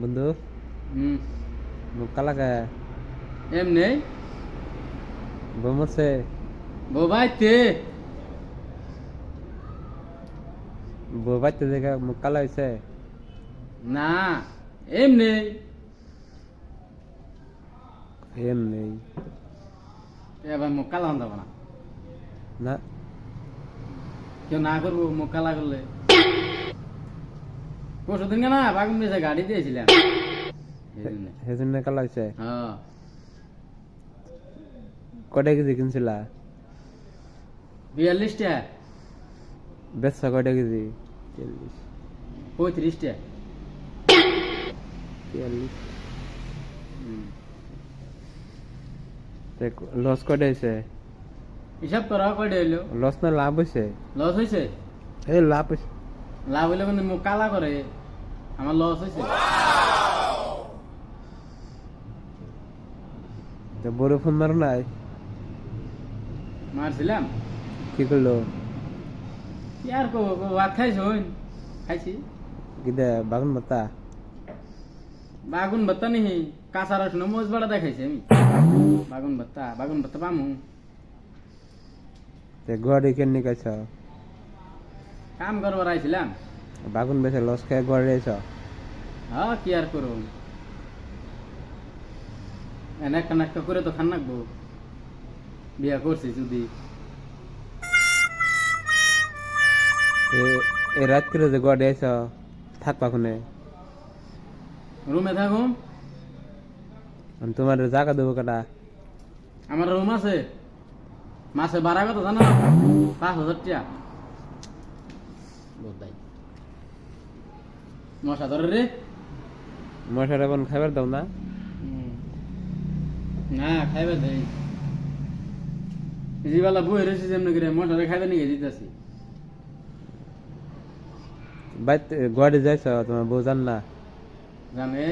বন্ধু হুম মুখ কালা কে এমনি বউ মরছে বউ ভাইতে বউ বাইতে দেখে মুখ কালা হয়েছে না এমনি এমনি এবার মুখ কালা হন যাবো না না কেউ না করবো মুখ কালা করলে পরশু দিন না বাগুন বেশে গাড়ি দিয়েছিলাম এই জন্যে। সেজন্য কালা হয়েছে হ্যাঁ কয়টা কেজি কিনছিলা 42টা বেচছা কয়টা কেজি 35টা 43 লস কয়টা হয়েছে হিসাব করা কয়টা হইলো লস না লাভ হয়েছে লস হয়েছে এই লাভ হয়েছে লাভ হইলে কিন্তু মুখ কালা করে আমার লস হয়েছে বড় ফোন মারো নাই মারছিলাম কি করলো কি আর কো ভাত খাইছ খাইছি কি দে বাগুন মাতা বাগুন ভত্তা নিহি কাঁচা রসুন মোজ বড়া দেখাইছি আমি বাগুন ভত্তা পামু গড়ে কেন খাইছ কাম করবার আইছিলাম বাগুন বেচে লস খেয়ে গড়ে আইছ হ্যাঁ কি আর করুম এনে একটা নাক্কা করে তো খান নাকবো বিয়া করছি যদি এ রাত করে যে গড়ে আইছ থাকবা কোনে রুমে থাকুম তোমার জায়গা দেবো কাটা আমার রুম আছে মাসে ভাড়া কত জানো 5,000 টাকা বোধাই মশা ধরে রে মশার এখন খাবার দাও না না খাইবে দেই জিবালা বই রয়েছে যেমন করে মশারে খাইতে নিয়ে দিতেছি বাইতে গড়ে যাইছ তোমার বউ জান না জানে